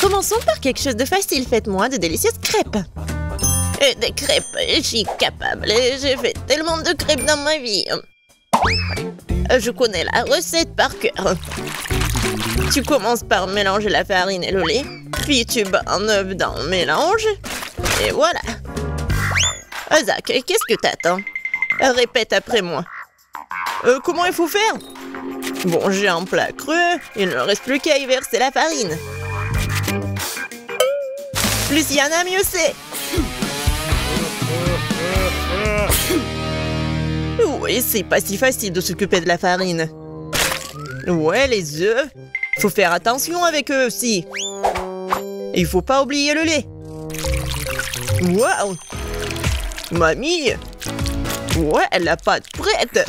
Commençons par quelque chose de facile. Faites-moi de délicieuses crêpes. Des crêpes, je suis capable. J'ai fait tellement de crêpes dans ma vie. Je connais la recette par cœur. Tu commences par mélanger la farine et le lait. Puis tu bats un œuf dans le mélange. Et voilà. Zach, qu'est-ce que t'attends? Répète après moi. Comment il faut faire? Bon, j'ai un plat creux. Il ne reste plus qu'à y verser la farine. Plus il y en a, mieux c'est. Oui, c'est pas si facile de s'occuper de la farine. Ouais, les œufs. Faut faire attention avec eux aussi. Il faut pas oublier le lait. Waouh! Mamie! Ouais, la pâte prête.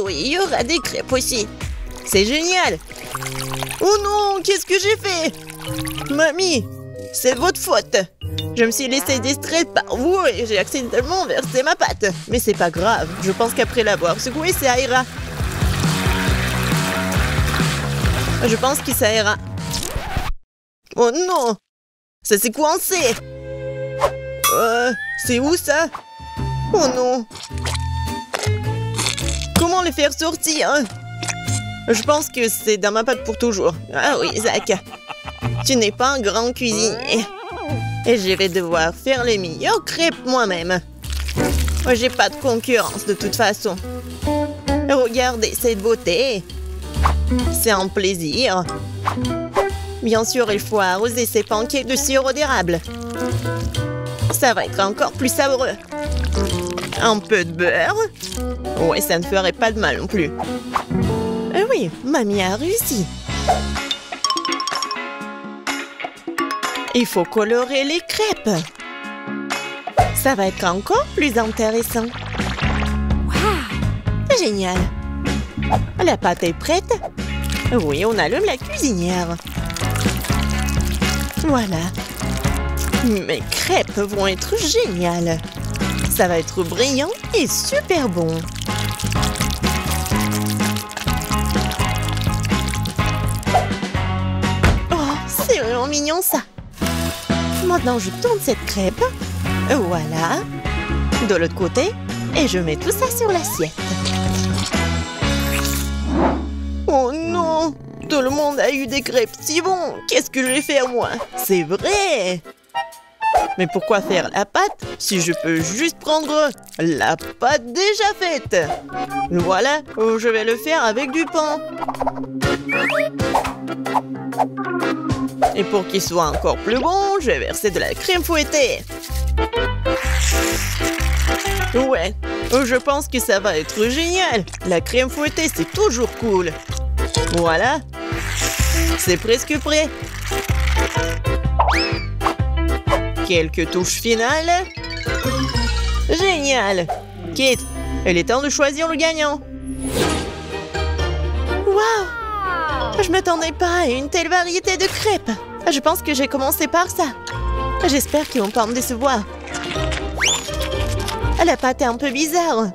Oui, il y aura des crêpes aussi. C'est génial. Oh non, qu'est-ce que j'ai fait? Mamie, c'est votre faute. Je me suis laissée distraite par vous et j'ai accidentellement versé ma pâte. Mais c'est pas grave, je pense qu'après l'avoir secouée, ça ira. Je pense que ça ira. Oh non! Ça s'est coincé! C'est où ça? Oh non! Comment le faire sortir? Je pense que c'est dans ma pâte pour toujours. Ah oui, Zach. Tu n'es pas un grand cuisinier. Et je vais devoir faire les meilleures crêpes moi-même. J'ai pas de concurrence de toute façon. Regardez cette beauté. C'est un plaisir. Bien sûr, il faut arroser ces pancakes de sirop d'érable. Ça va être encore plus savoureux. Un peu de beurre. Ouais, ça ne ferait pas de mal non plus. Oui, mamie a réussi. Il faut colorer les crêpes. Ça va être encore plus intéressant. Wow! Génial. La pâte est prête. Oui, on allume la cuisinière. Voilà. Mes crêpes vont être géniales. Ça va être brillant et super bon. Oh, c'est vraiment mignon ça. Maintenant, je tourne cette crêpe. Voilà. De l'autre côté. Et je mets tout ça sur l'assiette. Oh non! Tout le monde a eu des crêpes si bons. Qu'est-ce que je vais faire moi? C'est vrai! Mais pourquoi faire la pâte si je peux juste prendre la pâte déjà faite? Voilà, je vais le faire avec du pain. Et pour qu'il soit encore plus bon, je vais verser de la crème fouettée. Ouais, je pense que ça va être génial. La crème fouettée, c'est toujours cool. Voilà, c'est presque prêt. Quelques touches finales. Génial. Kate, il est temps de choisir le gagnant. Waouh! Je m'attendais pas à une telle variété de crêpes. Je pense que j'ai commencé par ça. J'espère qu'ils vont pas me décevoir. La pâte est un peu bizarre.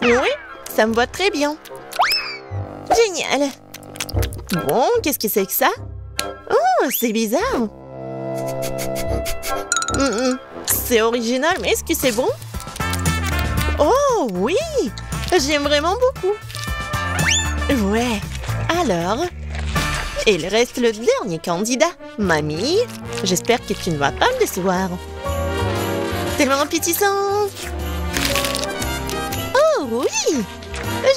Oui, ça me va très bien. Génial. Bon, qu'est-ce que c'est que ça? Oh, c'est bizarre. C'est original, mais est-ce que c'est bon? Oh, oui! J'aime vraiment beaucoup. Ouais. Alors, il reste le dernier candidat. Mamie, j'espère que tu ne vas pas me décevoir. Tellement appétissant. Oh, oui!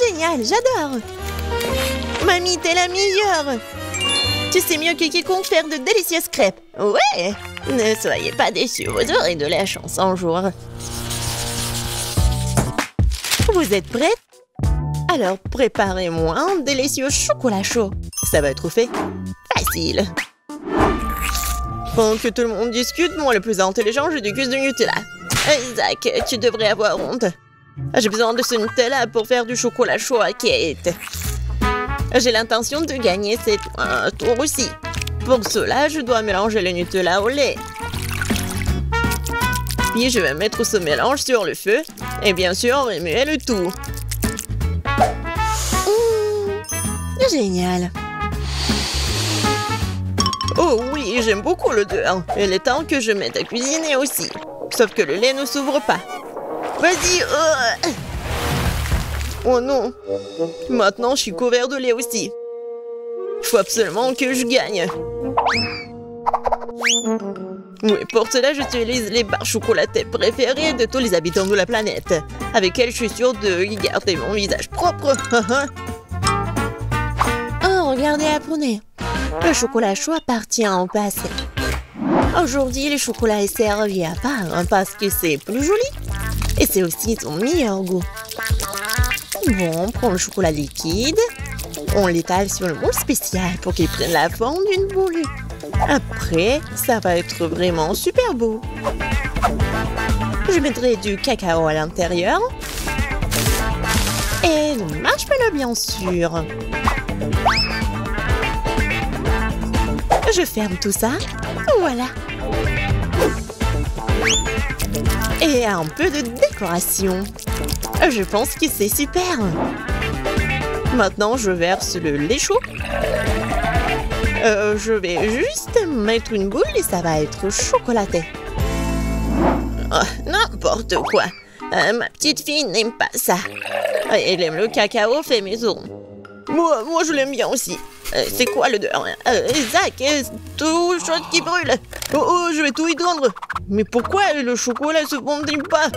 Génial, j'adore. Mamie, t'es la meilleure. Tu sais mieux que quiconque faire de délicieuses crêpes. Ouais! Ne soyez pas déçus, vous aurez de la chance un jour. Vous êtes prêtes? Alors, préparez-moi un délicieux chocolat chaud. Ça va être fait facile. Pendant que tout le monde discute, moi le plus intelligent, je déguste du Nutella. Zach, tu devrais avoir honte. J'ai besoin de ce Nutella pour faire du chocolat chaud à Kate. J'ai l'intention de gagner cette tour aussi. Pour cela, je dois mélanger le Nutella au lait. Puis je vais mettre ce mélange sur le feu. Et bien sûr, remuer le tout. Génial. Oh, Oh oui, j'aime beaucoup l'odeur. Il est temps que je m'aide à cuisiner aussi. Sauf que le lait ne s'ouvre pas. Vas-y. Oh non. Maintenant, je suis couvert de lait aussi. Il faut absolument que je gagne. Oui, pour cela, j'utilise les barres chocolatées préférées de tous les habitants de la planète. Avec elles, je suis sûre de garder mon visage propre. Oh, regardez, apprenez. Le chocolat chaud appartient au passé. Aujourd'hui, le chocolat est servi à part parce que c'est plus joli. Et c'est aussi son meilleur goût. Bon, on prend le chocolat liquide. On l'étale sur le moule spécial pour qu'il prenne la forme d'une boule. Après, ça va être vraiment super beau. Je mettrai du cacao à l'intérieur. Et le marshmallow, bien sûr. Je ferme tout ça. Voilà. Et un peu de décoration. Je pense que c'est super. Maintenant, je verse le lait chaud. Je vais juste mettre une boule et ça va être chocolaté. Oh, n'importe quoi. Ma petite fille n'aime pas ça. Elle aime le cacao fait maison. Moi, je l'aime bien aussi. C'est quoi l'odeur? Zach, tout chose qui brûle. Oh, je vais tout éteindre. Mais pourquoi le chocolat se fondit pas?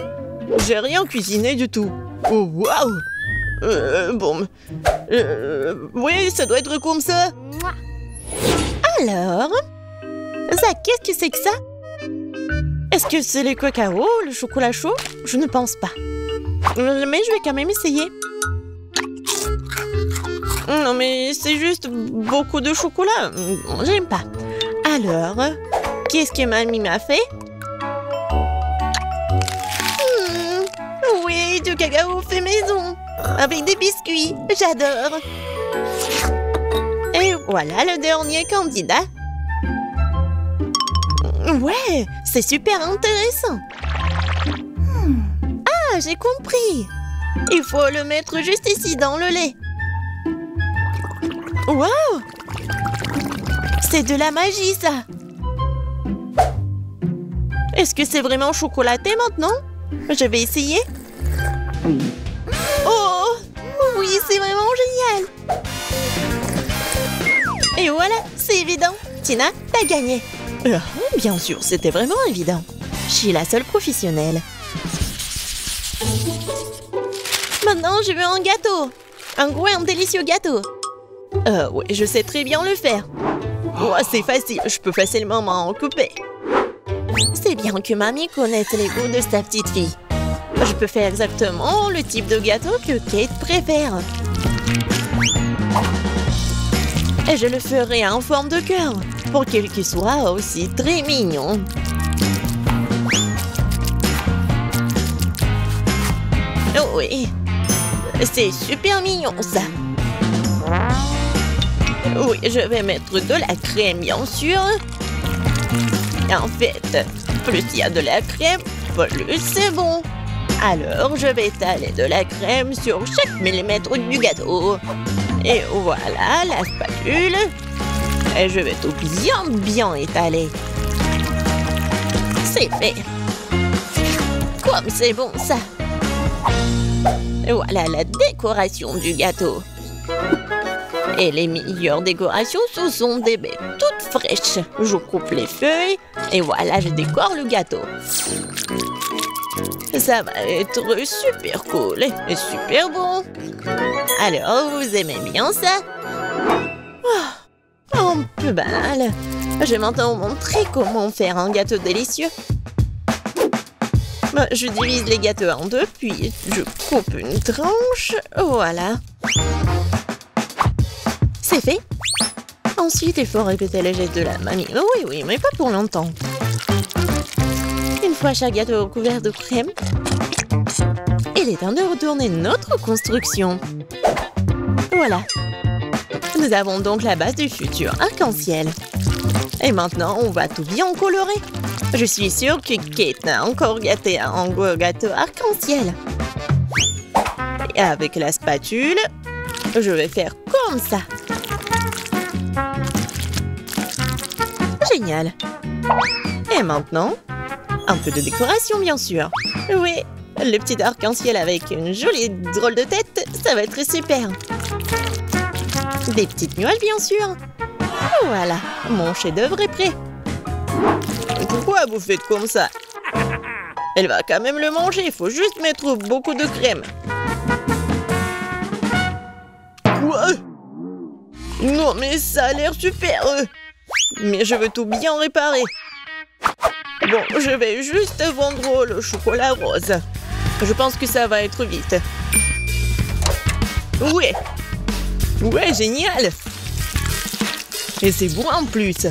J'ai rien cuisiné du tout. Oh, waouh! Bon. Oui, ça doit être comme ça. Alors? Zach, qu'est-ce que c'est que ça? Est-ce que c'est le cacao, le chocolat chaud? Je ne pense pas. Mais je vais quand même essayer. Non, mais c'est juste beaucoup de chocolat. J'aime pas. Alors, qu'est-ce que mamie m'a fait? Oui, du cacao fait maison. Avec des biscuits. J'adore. Et voilà le dernier candidat. Ouais, c'est super intéressant. Ah, j'ai compris. Il faut le mettre juste ici dans le lait. Wow! C'est de la magie, ça! Est-ce que c'est vraiment chocolaté maintenant? Je vais essayer. Oh! Oui, c'est vraiment génial! Et voilà, c'est évident. Tina, t'as gagné. Bien sûr, c'était vraiment évident. Je suis la seule professionnelle. Maintenant, je veux un gâteau. Un gros et un délicieux gâteau. Oui, je sais très bien le faire. Oh, c'est facile, je peux facilement m'en occuper. C'est bien que mamie connaisse les goûts de sa petite fille. Je peux faire exactement le type de gâteau que Kate préfère. Et je le ferai en forme de cœur, pour qu'il soit aussi très mignon. Oh oui, c'est super mignon ça. Oui, je vais mettre de la crème, bien sûr. En fait, plus il y a de la crème, plus c'est bon. Alors, je vais étaler de la crème sur chaque millimètre du gâteau. Et voilà la spatule. Et je vais tout bien étaler. C'est fait. Comme c'est bon, ça. Et voilà la décoration du gâteau. Et les meilleures décorations, ce sont des baies toutes fraîches. Je coupe les feuilles et voilà, je décore le gâteau. Ça va être super cool et super bon. Alors, vous aimez bien ça? Oh, un peu banal. Je vais maintenant vous montrer comment faire un gâteau délicieux. Je divise les gâteaux en deux, puis je coupe une tranche. Voilà. C'est fait. Ensuite, il faut répéter les gestes de la mamie. Oui, mais pas pour longtemps. Une fois chaque gâteau couvert de crème, il est temps de retourner notre construction. Voilà. Nous avons donc la base du futur arc-en-ciel. Et maintenant, on va tout bien colorer. Je suis sûre que Kate n'a encore gâté un gros gâteau arc-en-ciel. Et avec la spatule, je vais faire comme ça. Génial. Et maintenant, un peu de décoration, bien sûr. Oui, le petit arc-en-ciel avec une jolie drôle de tête, ça va être super. Des petites nuages, bien sûr. Voilà, mon chef-d'œuvre est prêt. Pourquoi vous faites comme ça? Elle va quand même le manger, il faut juste mettre beaucoup de crème. Quoi? Non, mais ça a l'air super. Mais je veux tout bien réparer. Bon, je vais juste vendre le chocolat rose. Je pense que ça va être vite. Ouais. Ouais, génial. Et c'est bon en plus.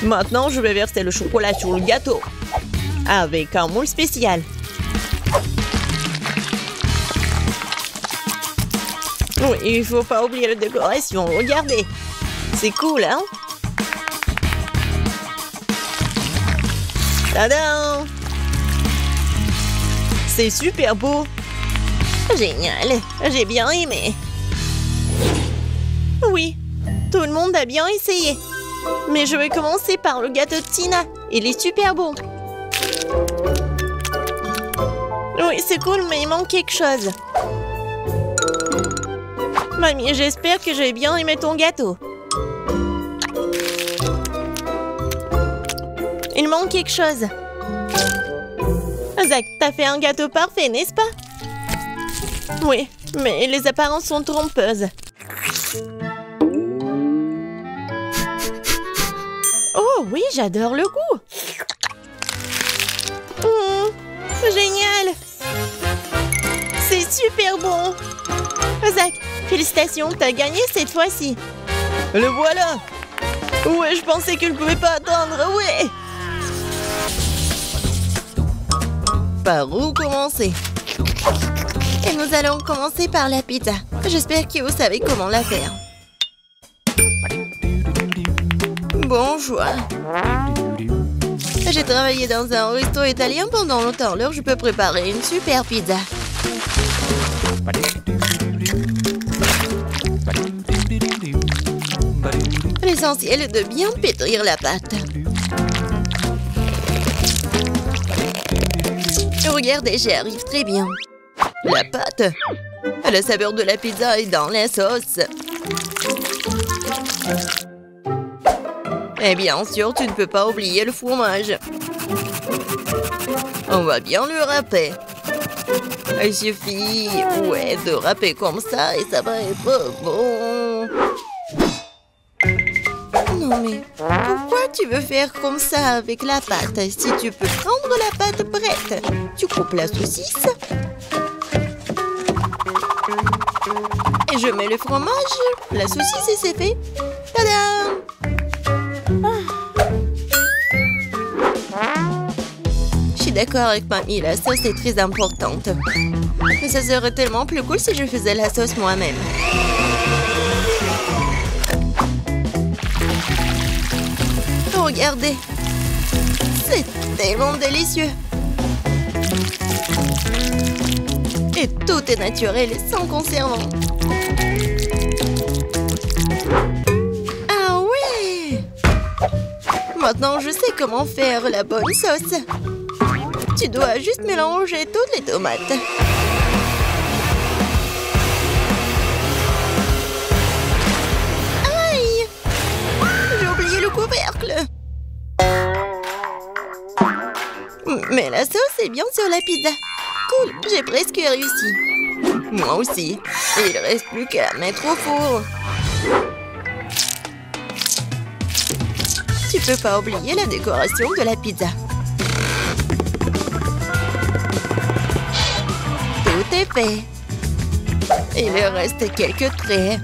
Maintenant, je vais verser le chocolat sur le gâteau. Avec un moule spécial. Oui, il faut pas oublier la décoration. Regardez. C'est cool, hein? Tadam! C'est super beau. Génial. J'ai bien aimé. Oui, tout le monde a bien essayé. Mais je vais commencer par le gâteau de Tina. Il est super bon. Oui, c'est cool, mais il manque quelque chose. Mamie, j'espère que j'ai bien aimé ton gâteau. Il manque quelque chose. Zach, t'as fait un gâteau parfait, n'est-ce pas? Oui, mais les apparences sont trompeuses. Oh oui, j'adore le goût. Génial. C'est super bon. Zach, félicitations, t'as gagné cette fois-ci. Le voilà. Ouais, je pensais que je ne pouvais pas attendre, ouais. Par où commencer? Et nous allons commencer par la pizza. J'espère que vous savez comment la faire. Bon choix. J'ai travaillé dans un resto italien pendant longtemps, alors je peux préparer une super pizza. L'essentiel est de bien pétrir la pâte. Regardez, j'y arrive très bien. La pâte, la saveur de la pizza est dans la sauce. Et bien sûr, tu ne peux pas oublier le fromage. On va bien le râper. Il suffit, ouais, de râper comme ça et ça va être bon. Non mais, pourquoi tu veux faire comme ça avec la pâte? Si tu peux prendre la pâte prête, tu coupes la saucisse. Et je mets le fromage, la saucisse et c'est fait. Tadam! Je suis d'accord avec mamie, la sauce est très importante. Mais ça serait tellement plus cool si je faisais la sauce moi-même. Regardez, c'est tellement délicieux. Et tout est naturel et sans conservant. Ah ouais! Maintenant, je sais comment faire la bonne sauce. Tu dois juste mélanger toutes les tomates. Aïe! J'ai oublié le couvercle. Mais la sauce est bien sur la pizza. Cool, j'ai presque réussi. Moi aussi. Il ne reste plus qu'à mettre au four. Tu peux pas oublier la décoration de la pizza. Tout est fait. Il reste quelques traits.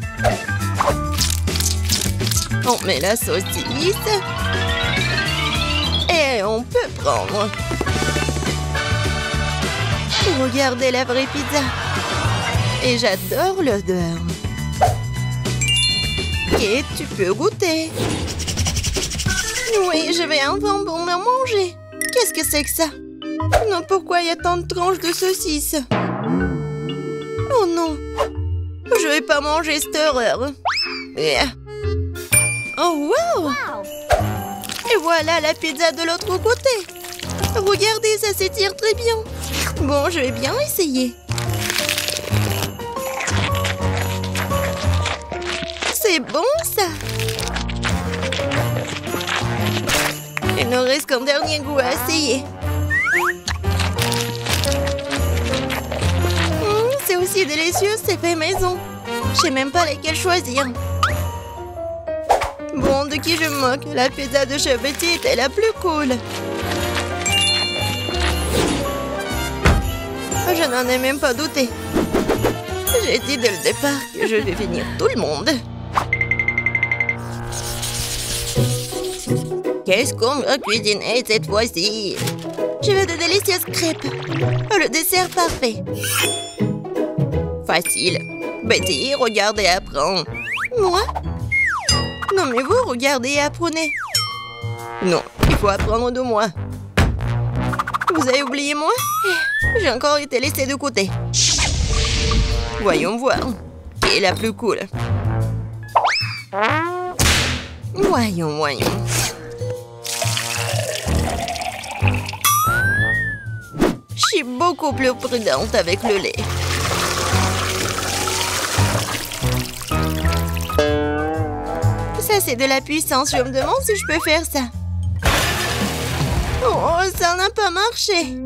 On met la saucisse. Et on peut prendre. Regardez la vraie pizza. Et j'adore l'odeur. Et tu peux goûter. Oui, je vais enfin pour me manger. Qu'est-ce que c'est que ça? Non, pourquoi il y a tant de tranches de saucisses? Oh non. Je vais pas manger cette horreur. Oh, wow! Et voilà la pizza de l'autre côté. Regardez, ça s'étire très bien. Bon, je vais bien essayer. C'est bon, ça. Il ne reste qu'un dernier goût à essayer. C'est aussi délicieux, c'est fait maison. Je sais même pas lesquels choisir. Bon, de qui je me moque? La pizza de Chef Betty était la plus cool. Je n'en ai même pas douté. J'ai dit dès le départ que je vais finir tout le monde. Qu'est-ce qu'on va cuisiner cette fois-ci? Je veux de délicieuses crêpes. Le dessert parfait. Facile. Betty, regarde et apprends. Moi? Non, mais vous, regardez et apprenez. Non, il faut apprendre de moi. Vous avez oublié moi? J'ai encore été laissée de côté. Voyons voir. Qui est la plus cool? Voyons. Je suis beaucoup plus prudente avec le lait. Ça, c'est de la puissance. Je me demande si je peux faire ça. Oh, ça n'a pas marché.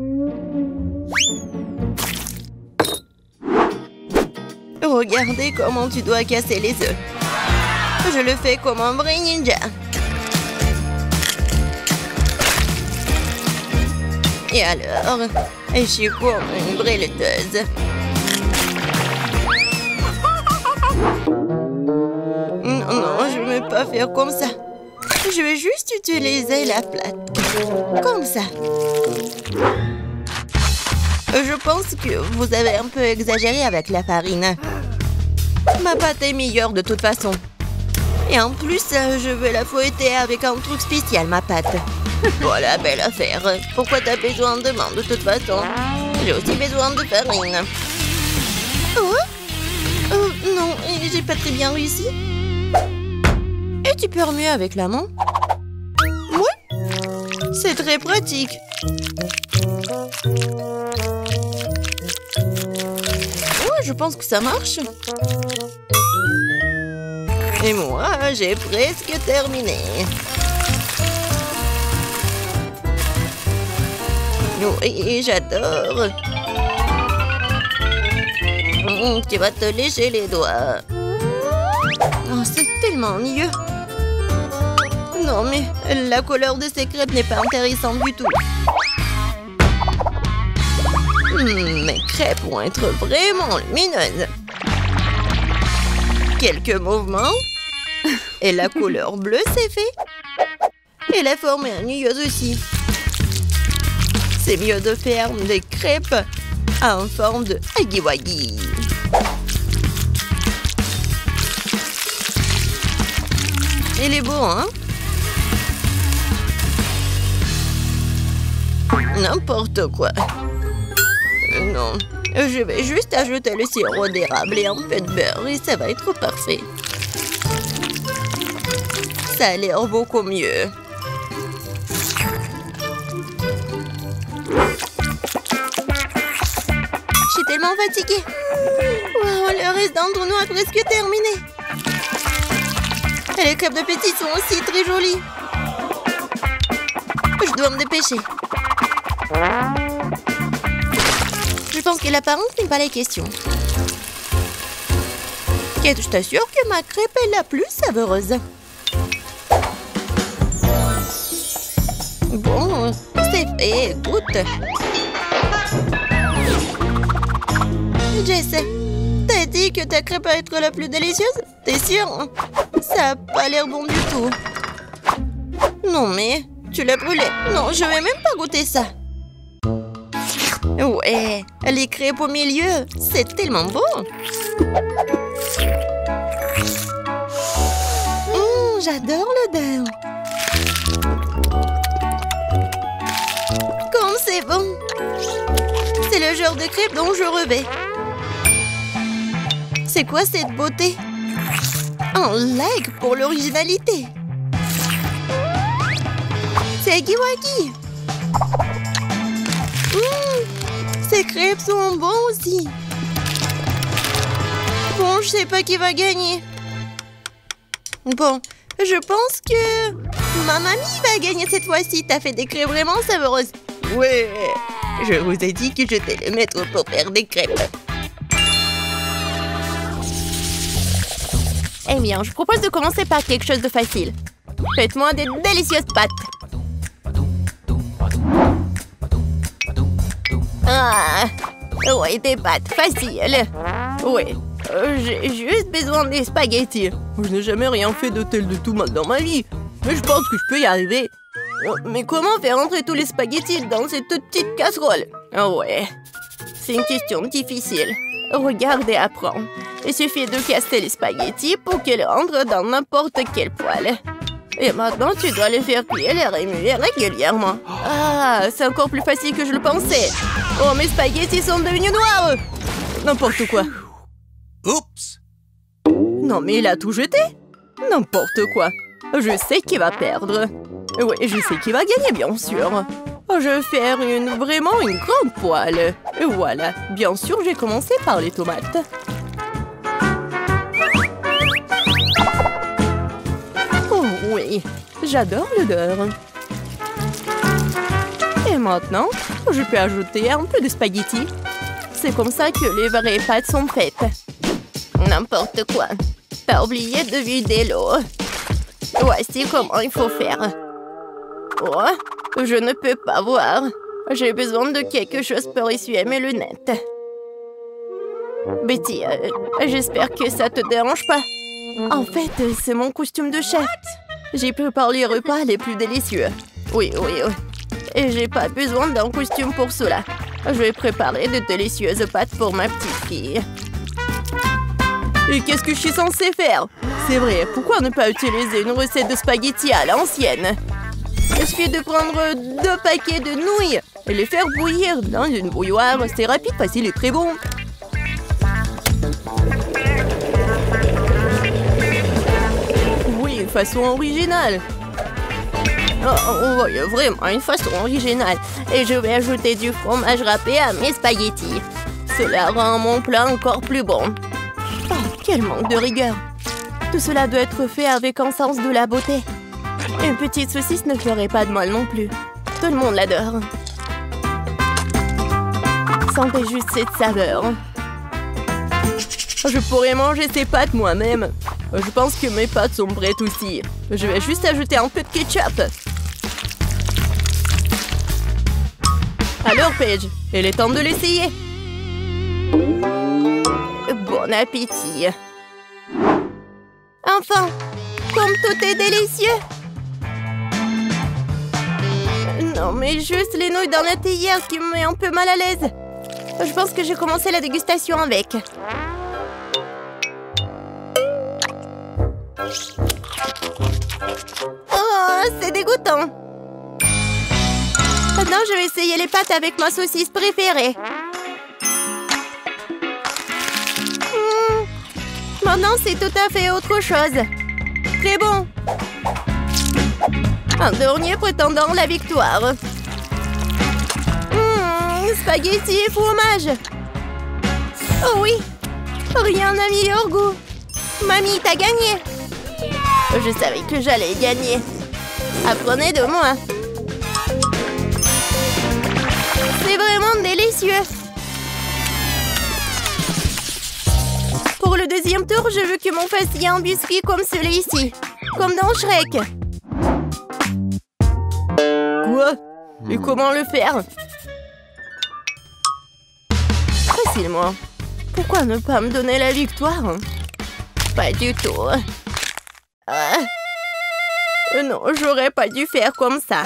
Regardez comment tu dois casser les œufs. Je le fais comme un vrai ninja. Et alors, je suis comme une vraie lutteuse. Non, je ne vais pas faire comme ça. Je vais juste utiliser la plate. Comme ça. Je pense que vous avez un peu exagéré avec la farine. Ma pâte est meilleure de toute façon. Et en plus, je vais la fouetter avec un truc spécial, ma pâte. Voilà, belle affaire. Pourquoi t'as besoin de main de toute façon? J'ai aussi besoin de farine. Oh? Non, j'ai pas très bien réussi. Et tu peux remuer avec la main? Oui. C'est très pratique. Ouais, je pense que ça marche. Et moi, j'ai presque terminé. Oui, j'adore. Tu vas te lécher les doigts. Oh, c'est tellement mieux. Non, mais la couleur de ces crêpes n'est pas intéressante du tout. Mes crêpes vont être vraiment lumineuses. Quelques mouvements. Et la couleur bleue, c'est fait. Et la forme est ennuyeuse aussi. C'est mieux de faire des crêpes en forme de huggy-wuggy. Il est beau, hein? N'importe quoi. Non, je vais juste ajouter le sirop d'érable et un peu de beurre et ça va être parfait. Ça a l'air beaucoup mieux. Je suis tellement fatiguée. Wow, le reste d'entre nous a presque terminé. Et les crêpes de Betty sont aussi très jolies. Je dois me dépêcher. Je pense que l'apparence n'est pas la question. Kate, je t'assure que ma crêpe est la plus savoureuse. Bon, c'est fait, goûte. Jess, t'as dit que ta crêpe va être la plus délicieuse? T'es sûre? Ça a pas l'air bon du tout. Non mais, tu l'as brûlé. Non, je vais même pas goûter ça. Ouais, les crêpes au milieu, c'est tellement beau. J'adore l'odeur. Comme c'est bon. C'est le genre de crêpes dont je rêvais. C'est quoi cette beauté? Un like pour l'originalité. C'est Huggy Wuggy. Ces crêpes sont bons aussi. Bon, je sais pas qui va gagner. Bon, je pense que ma mamie va gagner cette fois-ci. T'as fait des crêpes vraiment savoureuses. Ouais, je vous ai dit que j'étais le maître pour faire des crêpes. Eh bien, je propose de commencer par quelque chose de facile. Faites-moi des délicieuses pâtes. Ah, ouais, des pâtes faciles. Ouais, j'ai juste besoin des spaghettis. Je n'ai jamais rien fait de tel de tout mal dans ma vie. Mais je pense que je peux y arriver. Mais comment faire entrer tous les spaghettis dans cette petite casserole? Ah ouais, c'est une question difficile. Regarde et apprends. Il suffit de casser les spaghettis pour qu'ils rentrent dans n'importe quel poêle. Et maintenant, tu dois les faire cuire et remuer régulièrement. Ah, c'est encore plus facile que je le pensais. Oh, mes spaghettis sont devenus noirs. N'importe quoi. Oups! Non, mais il a tout jeté. N'importe quoi. Je sais qui va perdre. Oui, je sais qui va gagner, bien sûr. Je vais faire vraiment une grande poêle. Et voilà. Bien sûr, j'ai commencé par les tomates. Oh oui, j'adore l'odeur. Et maintenant, je peux ajouter un peu de spaghettis. C'est comme ça que les vraies pâtes sont faites. N'importe quoi. T'as oublié de vider l'eau. Voici comment il faut faire. Oh, je ne peux pas voir. J'ai besoin de quelque chose pour essuyer mes lunettes. Betty, j'espère que ça te dérange pas. En fait, c'est mon costume de chef. J'ai préparé les repas les plus délicieux. Oui. Et j'ai pas besoin d'un costume pour cela. Je vais préparer de délicieuses pâtes pour ma petite fille. Et qu'est-ce que je suis censée faire? C'est vrai, pourquoi ne pas utiliser une recette de spaghettis à l'ancienne? Il suffit de prendre 2 paquets de nouilles et les faire bouillir dans une bouilloire. C'est rapide, facile et très bon. Oui, une façon originale. Oh, oui, vraiment une façon originale. Et je vais ajouter du fromage râpé à mes spaghettis. Cela rend mon plat encore plus bon. Oh, quel manque de rigueur. Tout cela doit être fait avec un sens de la beauté. Une petite saucisse ne ferait pas de mal non plus. Tout le monde l'adore. Sentez juste cette saveur. Je pourrais manger ces pâtes moi-même. Je pense que mes pâtes sont prêtes aussi. Je vais juste ajouter un peu de ketchup. Alors, Paige, il est temps de l'essayer. Bon appétit. Enfin, comme tout est délicieux. Non, mais juste les nouilles dans la théière qui me met un peu mal à l'aise. Je pense que j'ai commencé la dégustation avec. Oh, c'est dégoûtant. Maintenant, je vais essayer les pâtes avec ma saucisse préférée. Maintenant, c'est tout à fait autre chose. Très bon. Un dernier prétendant la victoire. Spaghetti et fromage. Oh oui, rien n'a meilleur goût. Mamie, t'as gagné. Je savais que j'allais gagner. Apprenez de moi. C'est vraiment délicieux. Pour le deuxième tour, je veux que mon fasse un biscuit comme celui-ci. Comme dans Shrek. Quoi? Et comment le faire? Facilement. Pourquoi ne pas me donner la victoire? Pas du tout. Non, j'aurais pas dû faire comme ça.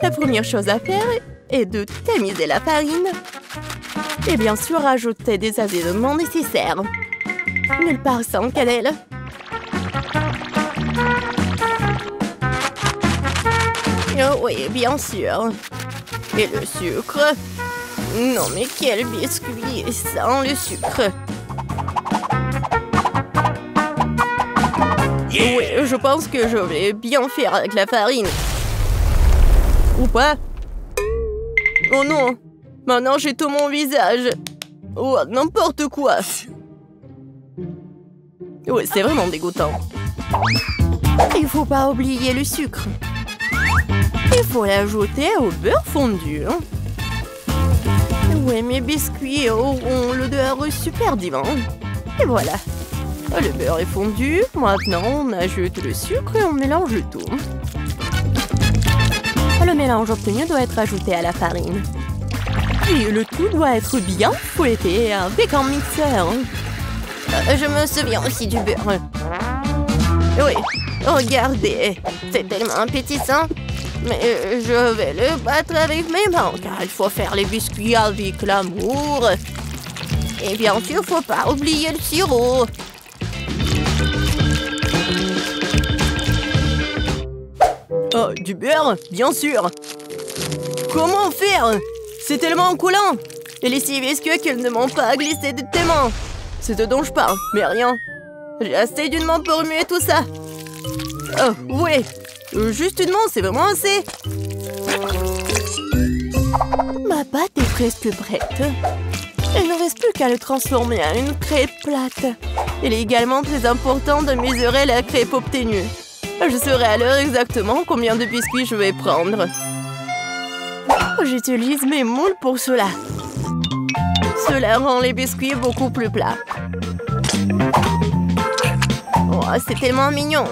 La première chose à faire est de tamiser la farine. Et bien sûr, ajouter des assaisonnements nécessaires. Nulle part sans cannelle. Oh oui, bien sûr. Et le sucre. Non, mais quel biscuit sans le sucre. Oui, je pense que je vais bien faire avec la farine. Ou pas? Oh non! Maintenant j'ai tout mon visage! Oh, n'importe quoi! Ouais, c'est vraiment dégoûtant. Il faut pas oublier le sucre. Il faut l'ajouter au beurre fondu. Ouais, mes biscuits auront l'odeur super divin. Et voilà. Le beurre est fondu. Maintenant, on ajoute le sucre et on mélange le tout. Le mélange obtenu doit être ajouté à la farine. Puis le tout doit être bien fouetté avec un mixeur. Je me souviens aussi du beurre. Oui, regardez, c'est tellement appétissant. Mais je vais le battre avec mes mains, car il faut faire les biscuits avec l'amour. Et bien sûr, faut pas oublier le sirop. Oh, du beurre, bien sûr. Comment faire? C'est tellement coulant. Et les 6 biscuits qu'ils ne m'ont pas glissé de tes mains. C'est de dont je parle, mais rien. J'ai assez d'une main pour remuer tout ça. Oh, ouais. Juste une main, c'est vraiment assez. Ma pâte est presque prête. Il ne reste plus qu'à le transformer en une crêpe plate. Il est également très important de mesurer la crêpe obtenue. Je saurai à l'heure exactement combien de biscuits je vais prendre. J'utilise mes moules pour cela. Cela rend les biscuits beaucoup plus plats. Oh, c'est tellement mignon.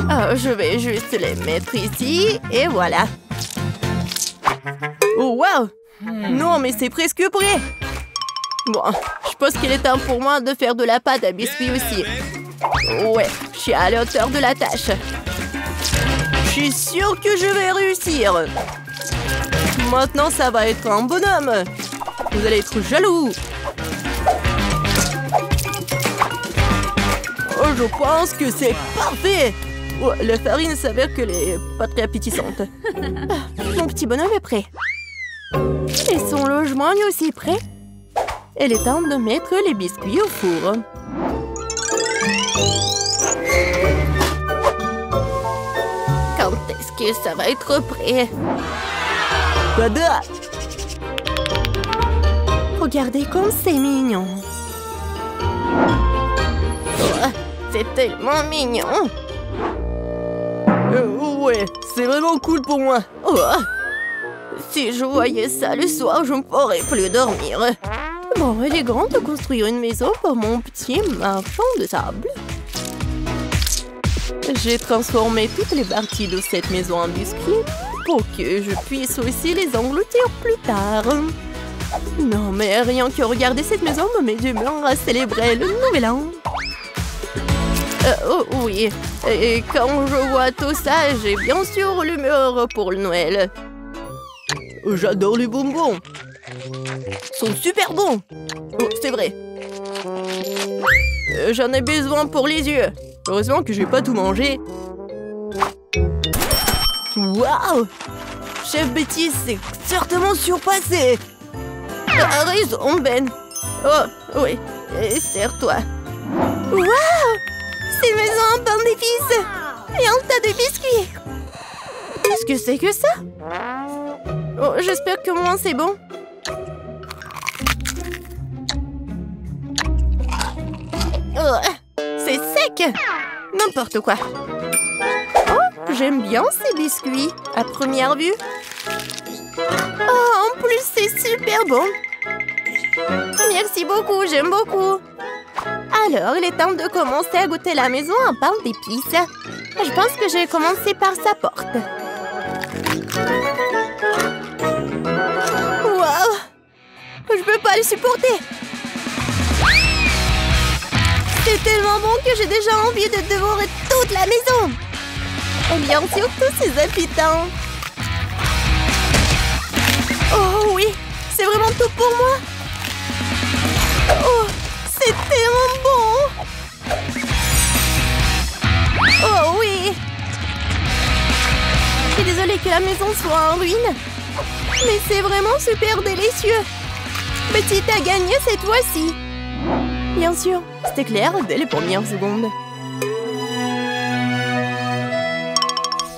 Oh, je vais juste les mettre ici, et voilà. Oh, wow! Non, mais c'est presque prêt. Bon, je pense qu'il est temps pour moi de faire de la pâte à biscuits aussi. Ouais, je suis à la hauteur de la tâche. Je suis sûre que je vais réussir. Maintenant, ça va être un bonhomme. Vous allez être jaloux. Oh, je pense que c'est parfait. Oh, la farine s'avère qu'elle est pas très appétissante. Mon petit bonhomme est prêt. Et son logement est aussi prêt. Il est temps de mettre les biscuits au four. Quand est-ce que ça va être prêt? Tada! Regardez comme c'est mignon. Oh, c'est tellement mignon. Ouais, c'est vraiment cool pour moi. Oh, si je voyais ça le soir, je ne pourrais plus dormir. Bon, il est grand de construire une maison pour mon petit marchand de sable. J'ai transformé toutes les parties de cette maison en biscuits pour que je puisse aussi les engloutir plus tard. Non, mais rien que regarder cette maison me met d'humeur à célébrer le nouvel an. Oh oui, et quand je vois tout ça, j'ai bien sûr l'humeur pour le Noël. J'adore les bonbons. Ils sont super bons. Oh, c'est vrai. J'en ai besoin pour les yeux. Heureusement que je vais pas tout manger. Waouh! Chef Betty s'est certainement surpassé. T'as raison, Ben. Oh, oui. Serre-toi. Waouh! C'est maison en pain d'épices. Et un tas de biscuits. Qu'est-ce que c'est que ça? Oh, j'espère que moi c'est bon. Oh, c'est sec. N'importe quoi. Oh, j'aime bien ces biscuits, à première vue. Oh, en plus, c'est super bon. Merci beaucoup, j'aime beaucoup. Alors, il est temps de commencer à goûter la maison en pain d'épices. Je pense que je vais commencer par sa porte. Waouh! Je peux pas le supporter. C'est tellement bon que j'ai déjà envie de dévorer toute la maison. Et bien sûr, tous ces habitants. Oh oui, c'est vraiment tout pour moi. Oh, c'est tellement bon. Oh oui. Je suis désolée que la maison soit en ruine. Mais c'est vraiment super délicieux. Betty a gagné cette fois-ci. Bien sûr, c'était clair dès les premières secondes.